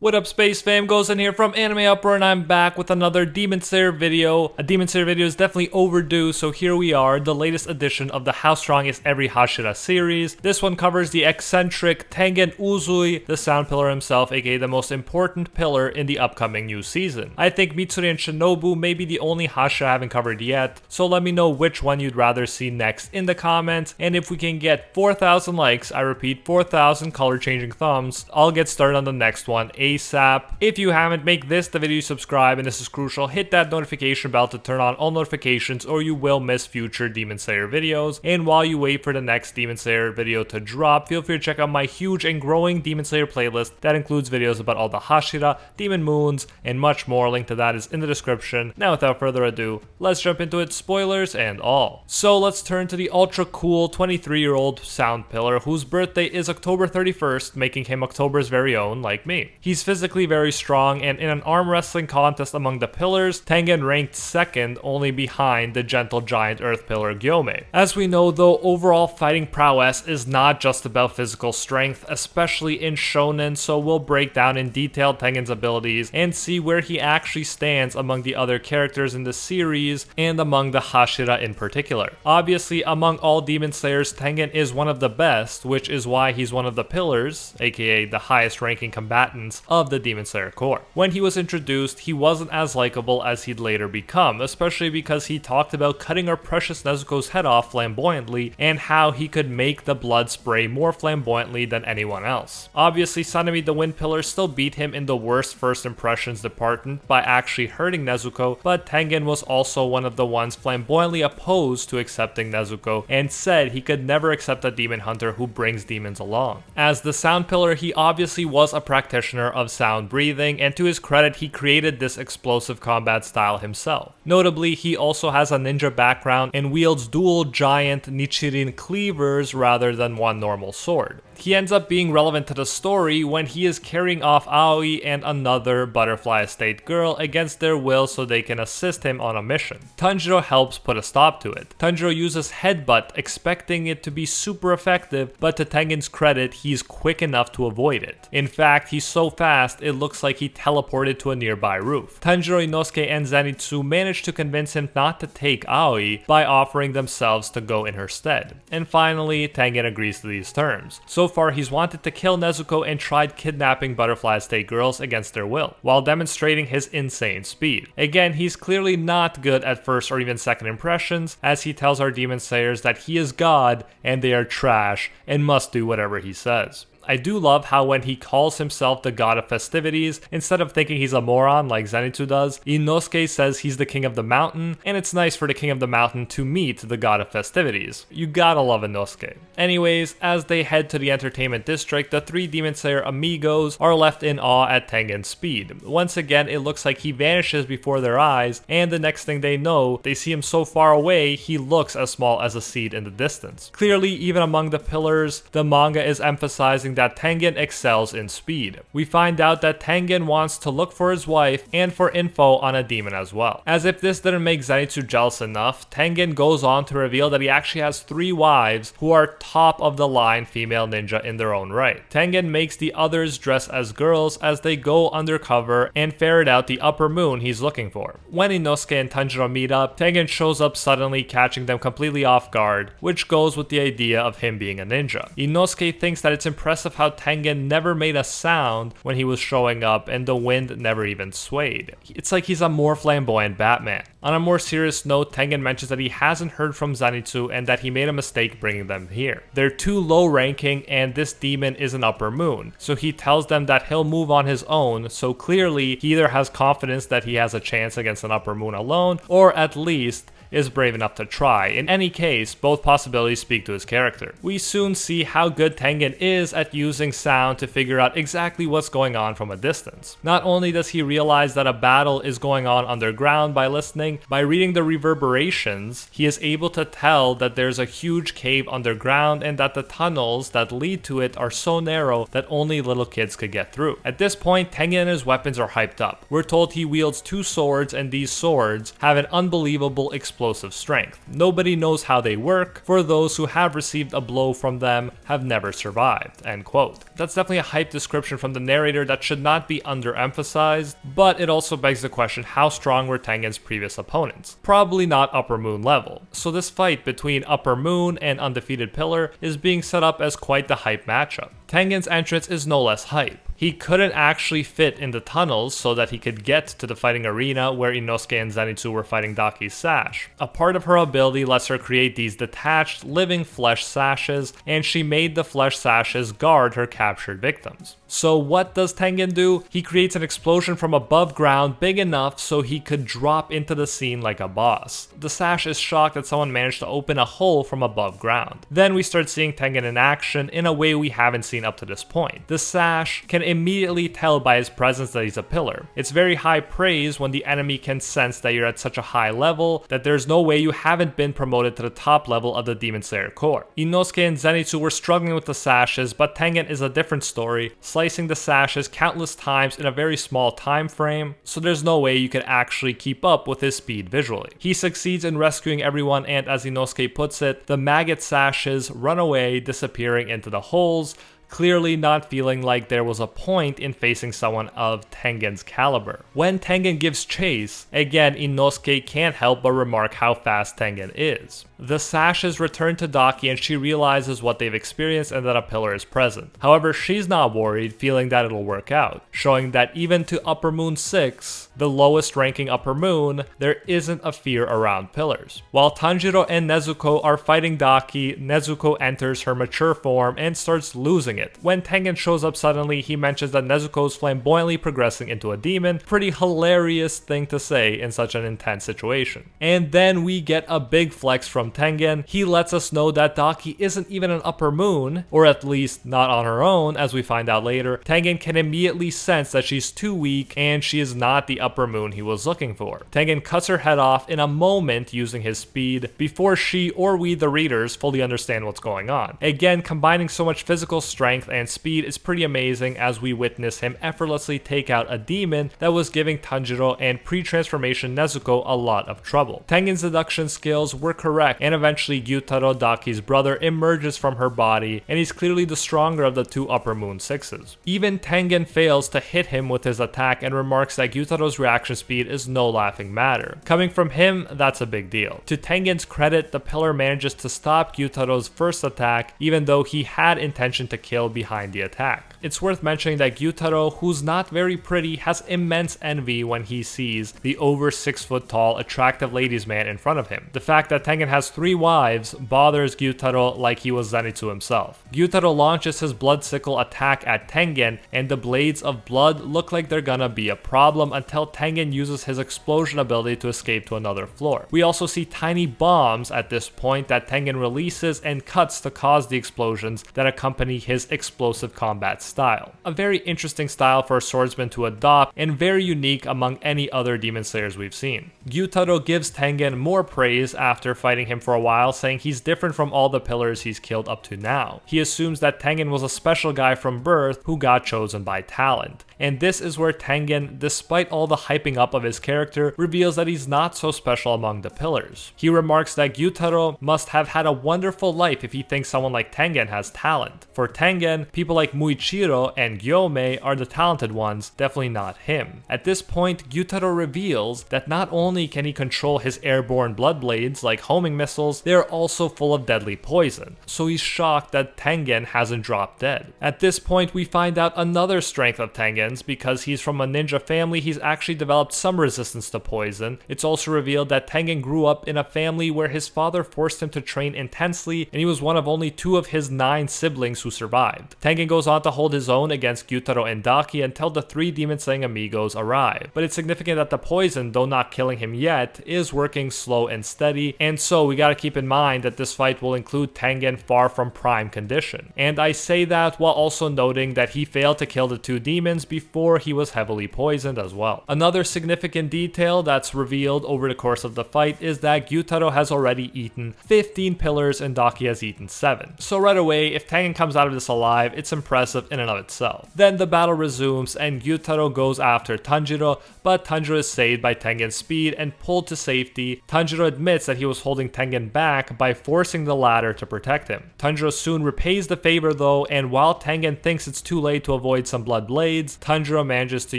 What up, Space Fam? Goes in here from AnimeUproar, and I'm back with another Demon Slayer video. A Demon Slayer video is definitely overdue, so here we are, the latest edition of the How Strong is Every Hashira series. This one covers the eccentric Tengen Uzui, the sound pillar himself, aka the most important pillar in the upcoming new season. I think Mitsuri and Shinobu may be the only Hashira I haven't covered yet, so let me know which one you'd rather see next in the comments, and if we can get 4,000 likes, I repeat 4,000 color changing thumbs, I'll get started on the next one ASAP. If you haven't, make this the video you subscribe, and this is crucial. Hit that notification bell to turn on all notifications or you will miss future Demon Slayer videos. And while you wait for the next Demon Slayer video to drop, feel free to check out my huge and growing Demon Slayer playlist that includes videos about all the Hashira, Demon Moons, and much more. Link to that is in the description. Now without further ado, let's jump into it, spoilers and all. So let's turn to the ultra cool 23-year-old sound pillar whose birthday is October 31st, making him October's very own, like me. He's physically very strong, and in an arm wrestling contest among the pillars, Tengen ranked second, only behind the gentle giant earth pillar Gyomei. As we know though, overall fighting prowess is not just about physical strength, especially in shonen, so we'll break down in detail Tengen's abilities and see where he actually stands among the other characters in the series and among the Hashira in particular. Obviously, among all Demon Slayers, Tengen is one of the best, which is why he's one of the pillars, aka the highest ranking combatants of the Demon Slayer Corps. When he was introduced, he wasn't as likable as he'd later become, especially because he talked about cutting our precious Nezuko's head off flamboyantly and how he could make the blood spray more flamboyantly than anyone else. Obviously, Sanemi the Wind Pillar still beat him in the worst first impressions department by actually hurting Nezuko, but Tengen was also one of the ones flamboyantly opposed to accepting Nezuko and said he could never accept a demon hunter who brings demons along. As the sound pillar, he obviously was a practitioner of sound breathing, and to his credit, he created this explosive combat style himself. Notably, he also has a ninja background and wields dual giant Nichirin cleavers rather than one normal sword. He ends up being relevant to the story when he is carrying off Aoi and another Butterfly Estate girl against their will so they can assist him on a mission. Tanjiro helps put a stop to it. Tanjiro uses Headbutt, expecting it to be super effective, but to Tengen's credit, he's quick enough to avoid it. In fact, he's so fast, it looks like he teleported to a nearby roof. Tanjiro, Inosuke, and Zenitsu manage to convince him not to take Aoi by offering themselves to go in her stead. And finally, Tengen agrees to these terms. So far, he's wanted to kill Nezuko and tried kidnapping Butterfly Estate girls against their will, while demonstrating his insane speed. Again, he's clearly not good at first or even second impressions, as he tells our Demon Slayers that he is God and they are trash and must do whatever he says. I do love how when he calls himself the god of festivities, instead of thinking he's a moron like Zenitsu does, Inosuke says he's the king of the mountain, and it's nice for the king of the mountain to meet the god of festivities. You gotta love Inosuke. Anyways, as they head to the entertainment district, the three Demon Slayer amigos are left in awe at Tengen's speed. Once again, it looks like he vanishes before their eyes, and the next thing they know, they see him so far away, he looks as small as a seed in the distance. Clearly, even among the pillars, the manga is emphasizing that Tengen excels in speed. We find out that Tengen wants to look for his wife and for info on a demon as well. As if this didn't make Zenitsu jealous enough, Tengen goes on to reveal that he actually has 3 wives who are top of the line female ninja in their own right. Tengen makes the others dress as girls as they go undercover and ferret out the upper moon he's looking for. When Inosuke and Tanjiro meet up, Tengen shows up suddenly, catching them completely off guard, which goes with the idea of him being a ninja. Inosuke thinks that it's impressive how Tengen never made a sound when he was showing up and the wind never even swayed. It's like he's a more flamboyant Batman. On a more serious note, Tengen mentions that he hasn't heard from Zenitsu and that he made a mistake bringing them here. They're too low ranking and this demon is an upper moon, so he tells them that he'll move on his own, so clearly he either has confidence that he has a chance against an upper moon alone, or at least is brave enough to try. In any case, both possibilities speak to his character. We soon see how good Tengen is at using sound to figure out exactly what's going on from a distance. Not only does he realize that a battle is going on underground by listening, by reading the reverberations, he is able to tell that there's a huge cave underground and that the tunnels that lead to it are so narrow that only little kids could get through. At this point, Tengen and his weapons are hyped up. We're told he wields 2 swords, and these swords have an unbelievable explosive explosive strength. Nobody knows how they work, for those who have received a blow from them have never survived, end quote. That's definitely a hype description from the narrator that should not be underemphasized, but it also begs the question, how strong were Tengen's previous opponents? Probably not Upper Moon level. So this fight between Upper Moon and Undefeated Pillar is being set up as quite the hype matchup. Tengen's entrance is no less hype. He couldn't actually fit in the tunnels so that he could get to the fighting arena where Inosuke and Zenitsu were fighting Daki's sash. A part of her ability lets her create these detached, living flesh sashes, and she made the flesh sashes guard her captured victims. So what does Tengen do? He creates an explosion from above ground big enough so he could drop into the scene like a boss. The sash is shocked that someone managed to open a hole from above ground. Then we start seeing Tengen in action in a way we haven't seen up to this point. The sash can immediately tell by his presence that he's a pillar. It's very high praise when the enemy can sense that you're at such a high level that there's no way you haven't been promoted to the top level of the Demon Slayer Corps. Inosuke and Zenitsu were struggling with the sashes, but Tengen is a different story, slicing the sashes countless times in a very small time frame, so there's no way you could actually keep up with his speed visually. He succeeds in rescuing everyone, and as Inosuke puts it, the maggot sashes run away, disappearing into the holes, clearly not feeling like there was a point in facing someone of Tengen's caliber. When Tengen gives chase, again Inosuke can't help but remark how fast Tengen is. The sashes return to Daki and she realizes what they've experienced and that a pillar is present. However, she's not worried, feeling that it'll work out, showing that even to Upper Moon 6, the lowest ranking Upper Moon, there isn't a fear around pillars. While Tanjiro and Nezuko are fighting Daki, Nezuko enters her mature form and starts losing it. When Tengen shows up suddenly, he mentions that Nezuko is flamboyantly progressing into a demon. Pretty hilarious thing to say in such an intense situation. And then we get a big flex from Tengen. He lets us know that Daki isn't even an Upper Moon, or at least not on her own, as we find out later. Tengen can immediately sense that she's too weak and she is not the Upper Moon he was looking for. Tengen cuts her head off in a moment using his speed before she or we the readers fully understand what's going on. Again, combining so much physical strength and speed is pretty amazing as we witness him effortlessly take out a demon that was giving Tanjiro and pre-transformation Nezuko a lot of trouble. Tengen's deduction skills were correct, and eventually Gyutaro, Daki's brother, emerges from her body, and he's clearly the stronger of the two Upper Moon 6s. Even Tengen fails to hit him with his attack and remarks that Gyutaro's reaction speed is no laughing matter. Coming from him, that's a big deal. To Tengen's credit, the pillar manages to stop Gyutaro's first attack, even though he had intention to kill behind the attack. It's worth mentioning that Gyutaro, who's not very pretty, has immense envy when he sees the over 6 foot tall, attractive ladies man in front of him. The fact that Tengen has 3 wives bothers Gyutaro like he was Zenitsu himself. Gyutaro launches his blood sickle attack at Tengen, and the blades of blood look like they're gonna be a problem until Tengen uses his explosion ability to escape to another floor. We also see tiny bombs at this point that Tengen releases and cuts to cause the explosions that accompany his explosive combat style. A very interesting style for a swordsman to adopt and very unique among any other Demon Slayers we've seen. Gyutaro gives Tengen more praise after fighting him for a while, saying he's different from all the pillars he's killed up to now. He assumes that Tengen was a special guy from birth who got chosen by talent. And this is where Tengen, despite all the hyping up of his character, reveals that he's not so special among the pillars. He remarks that Gyutaro must have had a wonderful life if he thinks someone like Tengen has talent. For Tengen, people like Muichiro and Gyomei are the talented ones, definitely not him. At this point, Gyutaro reveals that not only can he control his airborne blood blades like homing missiles, they are also full of deadly poison. So he's shocked that Tengen hasn't dropped dead. At this point, we find out another strength of Tengen's. Because he's from a ninja family, he's actually developed some resistance to poison. It's also revealed that Tengen grew up in a family where his father forced him to train intensely, and he was one of only 2 of his 9 siblings who survived. Tengen goes on to hold his own against Gyutaro and Daki until the 3 demon slaying amigos arrive. But it's significant that the poison, though not killing him yet, is working slow and steady, and so we gotta keep in mind that this fight will include Tengen far from prime condition. And I say that while also noting that he failed to kill the 2 demons before before he was heavily poisoned as well. Another significant detail that's revealed over the course of the fight is that Gyutaro has already eaten 15 pillars and Daki has eaten 7. So right away, if Tengen comes out of this alive, it's impressive in and of itself. Then the battle resumes and Gyutaro goes after Tanjiro, but Tanjiro is saved by Tengen's speed and pulled to safety. Tanjiro admits that he was holding Tengen back by forcing the latter to protect him. Tanjiro soon repays the favor though, and while Tengen thinks it's too late to avoid some blood blades, Tanjiro manages to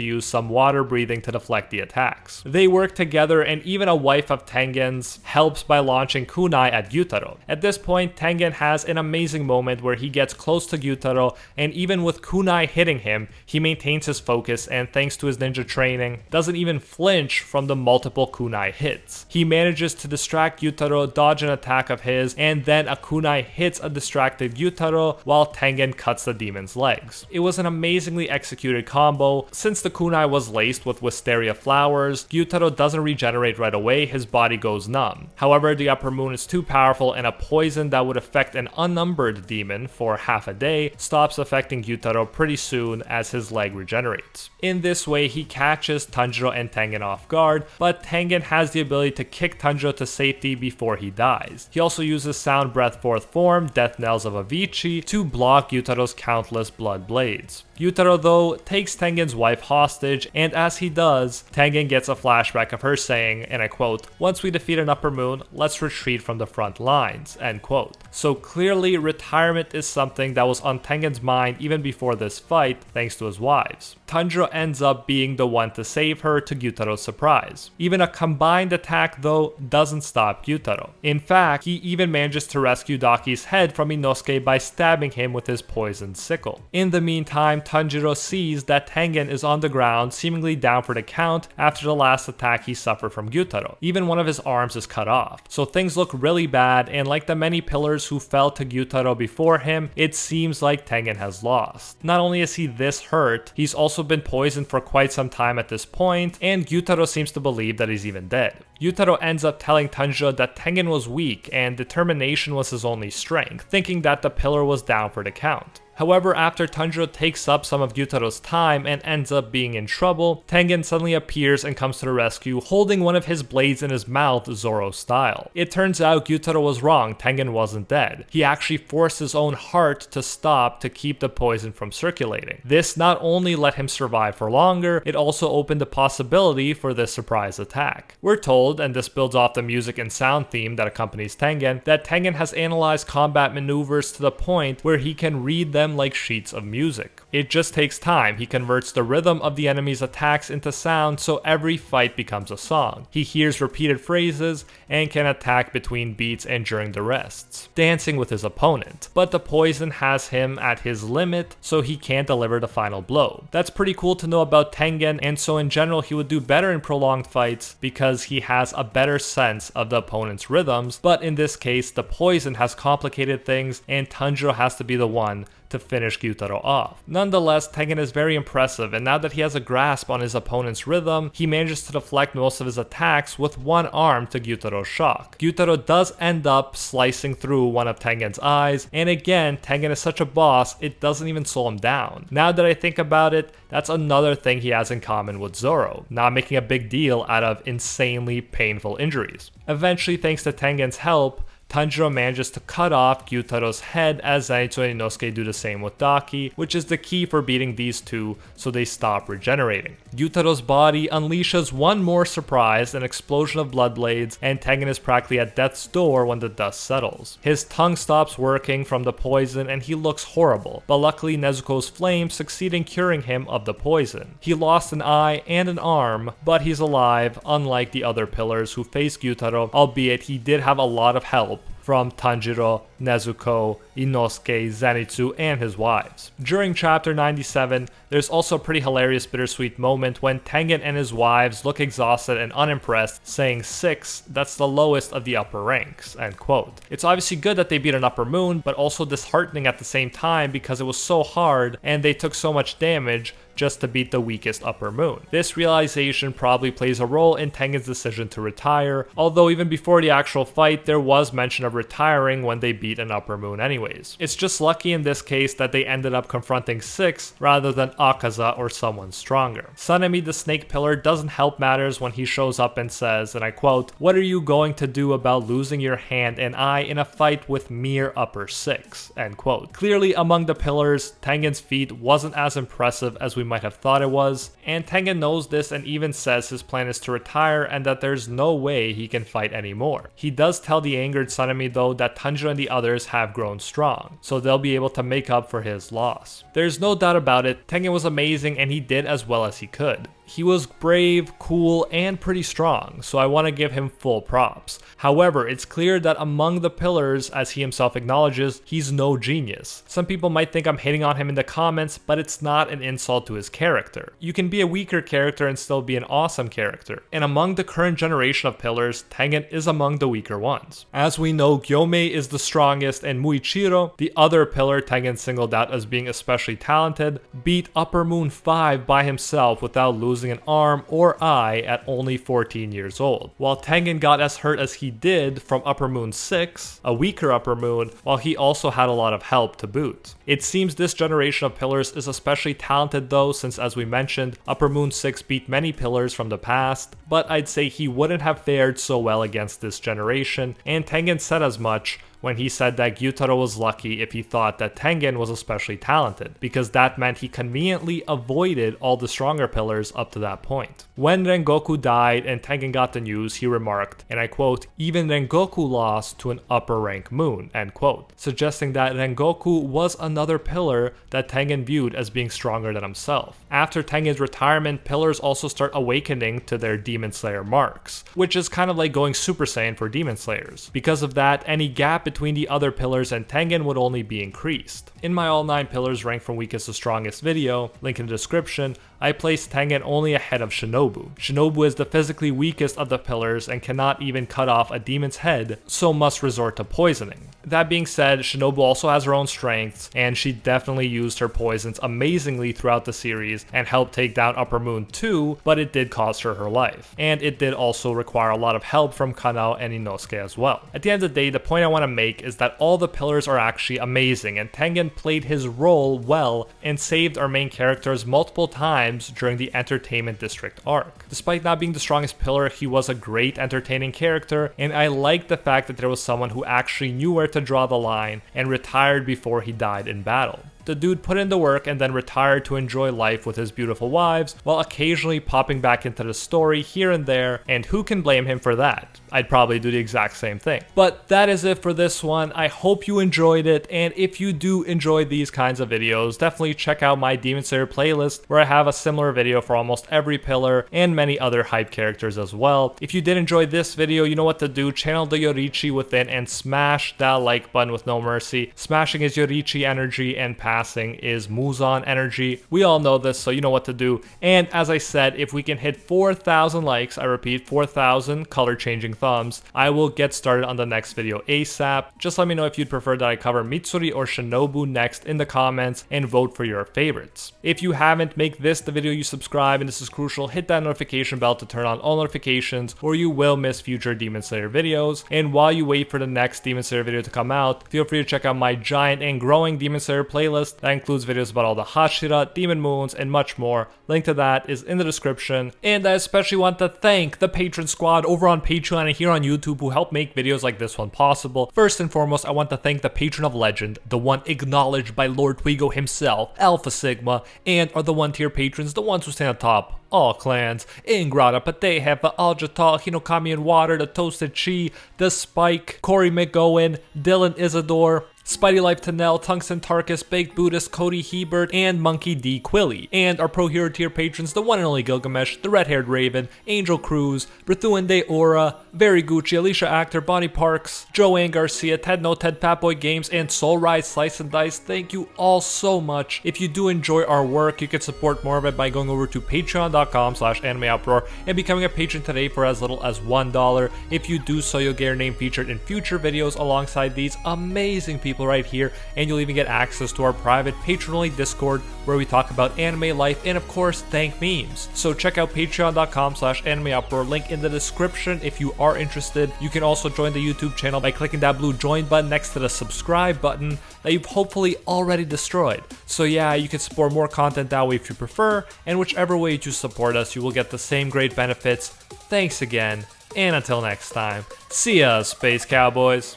use some water breathing to deflect the attacks. They work together and even a wife of Tengen's helps by launching kunai at Gyutaro. At this point, Tengen has an amazing moment where he gets close to Gyutaro, and even with kunai hitting him, he maintains his focus and thanks to his ninja training, doesn't even flinch from the multiple kunai hits. He manages to distract Gyutaro, dodge an attack of his, and then a kunai hits a distracted Gyutaro while Tengen cuts the demon's legs. It was an amazingly executed combo. Since the kunai was laced with wisteria flowers, Gyutaro doesn't regenerate right away, his body goes numb. However, the upper moon is too powerful and a poison that would affect an unnumbered demon for half a day stops affecting Gyutaro pretty soon as his leg regenerates. In this way, he catches Tanjiro and Tengen off guard, but Tengen has the ability to kick Tanjiro to safety before he dies. He also uses Sound Breath 4th form, Death Knells of Avicii, to block Gyutaro's countless blood blades. Gyutaro though takes Tengen's wife hostage, and as he does, Tengen gets a flashback of her saying, and I quote, "Once we defeat an upper moon, let's retreat from the front lines," end quote. So clearly retirement is something that was on Tengen's mind even before this fight, thanks to his wives. Tanjiro ends up being the one to save her to Gyutaro's surprise. Even a combined attack though doesn't stop Gyutaro. In fact, he even manages to rescue Daki's head from Inosuke by stabbing him with his poisoned sickle. In the meantime, Tanjiro sees that Tengen is on the ground, seemingly down for the count after the last attack he suffered from Gyutaro. Even one of his arms is cut off. So things look really bad, and like the many pillars who fell to Gyutaro before him, it seems like Tengen has lost. Not only is he this hurt, he's also been poisoned for quite some time at this point, and Gyutaro seems to believe that he's even dead. Gyutaro ends up telling Tanjiro that Tengen was weak and determination was his only strength, thinking that the pillar was down for the count. However, after Tanjiro takes up some of Gyutaro's time and ends up being in trouble, Tengen suddenly appears and comes to the rescue, holding one of his blades in his mouth, Zoro style. It turns out Gyutaro was wrong, Tengen wasn't dead. He actually forced his own heart to stop to keep the poison from circulating. This not only let him survive for longer, it also opened the possibility for this surprise attack. We're told, and this builds off the music and sound theme that accompanies Tengen, that Tengen has analyzed combat maneuvers to the point where he can read them like sheets of music. It just takes time. He converts the rhythm of the enemy's attacks into sound, so every fight becomes a song. He hears repeated phrases and can attack between beats and during the rests, dancing with his opponent. But the poison has him at his limit, so he can't deliver the final blow. That's pretty cool to know about Tengen, and so in general he would do better in prolonged fights because he has a better sense of the opponent's rhythms, but in this case the poison has complicated things and Tanjiro has to be the one to finish Gyutaro off. Nonetheless, Tengen is very impressive, and now that he has a grasp on his opponent's rhythm, he manages to deflect most of his attacks with one arm to Gyutaro's shock. Gyutaro does end up slicing through one of Tengen's eyes, and again, Tengen is such a boss, it doesn't even slow him down. Now that I think about it, that's another thing he has in common with Zoro, not making a big deal out of insanely painful injuries. Eventually, thanks to Tengen's help, Tanjiro manages to cut off Gyutaro's head as Zenitsu and Inosuke do the same with Daki, which is the key for beating these two so they stop regenerating. Gyutaro's body unleashes one more surprise, an explosion of blood blades, and Tengen is practically at death's door when the dust settles. His tongue stops working from the poison and he looks horrible, but luckily Nezuko's flame succeed in curing him of the poison. He lost an eye and an arm, but he's alive, unlike the other pillars who faced Gyutaro, albeit he did have a lot of help from Tanjiro, Nezuko, Inosuke, Zenitsu, and his wives. During chapter 97, there's also a pretty hilarious bittersweet moment when Tengen and his wives look exhausted and unimpressed, saying 6, that's the lowest of the upper ranks, end quote. It's obviously good that they beat an upper moon, but also disheartening at the same time because it was so hard and they took so much damage just to beat the weakest upper moon. This realization probably plays a role in Tengen's decision to retire, although even before the actual fight, there was mention of retiring when they beat beat an Upper Moon anyways. It's just lucky in this case that they ended up confronting 6 rather than Akaza or someone stronger. Sanemi the Snake Pillar doesn't help matters when he shows up and says, and I quote, "What are you going to do about losing your hand and eye in a fight with mere upper 6, end quote. Clearly among the pillars, Tengen's feat wasn't as impressive as we might have thought it was, and Tengen knows this and even says his plan is to retire and that there's no way he can fight anymore. He does tell the angered Sanemi though that Tanjiro and the others have grown strong, so they'll be able to make up for his loss. There's no doubt about it, Tengen was amazing and he did as well as he could. He was brave, cool, and pretty strong, so I want to give him full props. However, it's clear that among the pillars, as he himself acknowledges, he's no genius. Some people might think I'm hating on him in the comments, but it's not an insult to his character. You can be a weaker character and still be an awesome character, and among the current generation of pillars, Tengen is among the weaker ones. As we know, Gyomei is the strongest, and Muichiro, the other pillar Tengen singled out as being especially talented, beat Upper Moon 5 by himself without losing an arm or eye at only 14 years old. While Tengen got as hurt as he did from Upper Moon 6, a weaker Upper Moon, while he also had a lot of help to boot. It seems this generation of pillars is especially talented though, since as we mentioned, Upper Moon 6 beat many pillars from the past, but I'd say he wouldn't have fared so well against this generation, and Tengen said as much when he said that Gyutaro was lucky if he thought that Tengen was especially talented, because that meant he conveniently avoided all the stronger pillars up to that point. When Rengoku died and Tengen got the news, he remarked, and I quote, "Even Rengoku lost to an upper rank moon," end quote, suggesting that Rengoku was another pillar that Tengen viewed as being stronger than himself. After Tengen's retirement, pillars also start awakening to their Demon Slayer marks, which is kind of like going Super Saiyan for Demon Slayers. Because of that, any gap between the other pillars and Tengen would only be increased. In my all 9 pillars ranked from weakest to strongest video, link in the description, I placed Tengen only ahead of Shinobu. Shinobu is the physically weakest of the pillars and cannot even cut off a demon's head, so must resort to poisoning. That being said, Shinobu also has her own strengths, and she definitely used her poisons amazingly throughout the series and helped take down Upper Moon too, but it did cost her life. And it did also require a lot of help from Kanao and Inosuke as well. At the end of the day, the point I want to make is that all the pillars are actually amazing, and Tengen played his role well and saved our main characters multiple times during the Entertainment District arc. Despite not being the strongest pillar, he was a great entertaining character, and I liked the fact that there was someone who actually knew where to draw the line and retired before he died in battle. The dude put in the work and then retired to enjoy life with his beautiful wives, while occasionally popping back into the story here and there, and who can blame him for that? I'd probably do the exact same thing. But that is it for this one. I hope you enjoyed it, and if you do enjoy these kinds of videos, definitely check out my Demon Slayer playlist, where I have a similar video for almost every pillar and many other hype characters as well. If you did enjoy this video, you know what to do. Channel the Yoriichi within and smash that like button with no mercy. Smashing is Yoriichi energy and passing is Muzan energy. We all know this, so you know what to do. And as I said, if we can hit 4,000 likes, I repeat, 4,000 color changing thumbs, I will get started on the next video ASAP. Just let me know if you'd prefer that I cover Mitsuri or Shinobu next in the comments, and vote for your favorites. If you haven't, make this the video you subscribe, and this is crucial. Hit that notification bell to turn on all notifications, or you will miss future Demon Slayer videos. And while you wait for the next Demon Slayer video to come out, feel free to check out my giant and growing Demon Slayer playlist that includes videos about all the Hashira, Demon Moons, and much more. Link to that is in the description. And I especially want to thank the patron squad over on Patreon and here on YouTube who help make videos like this one possible. First and foremost, I want to thank the patron of legend, the one acknowledged by Lord Twigo himself, Alpha Sigma, and are the 1-tier patrons, the ones who stand atop all clans: Ingrata, Pate, Hefa, Aljata, Hinokami and Water, the Toasted Chi, the Spike, Corey McGowan, Dylan Isidore, Spidey Life Tanel, Tungsten Tarkus, Baked Buddhist, Cody Hebert, and Monkey D. Quilly. And our Pro Hero tier patrons, the one and only Gilgamesh, the Red-Haired Raven, Angel Cruz, Brethuende Aura, Very Gucci, Alicia Actor, Bonnie Parks, Joanne Garcia, Ted No Ted, Fatboy Games, and Soul Rise Slice and Dice. Thank you all so much. If you do enjoy our work, you can support more of it by going over to patreon.com patreon.com/AnimeUproar and becoming a patron today for as little as $1. If you do so, you'll get your name featured in future videos alongside these amazing people right here, and you'll even get access to our private patron-only Discord where we talk about anime life and of course thank memes. So check out patreon.com/AnimeUproar, link in the description if you are interested. You can also join the YouTube channel by clicking that blue join button next to the subscribe button that you've hopefully already destroyed. So yeah, you can support more content that way if you prefer, and whichever way you choose to support us, you will get the same great benefits. Thanks again, and until next time, see ya, Space Cowboys.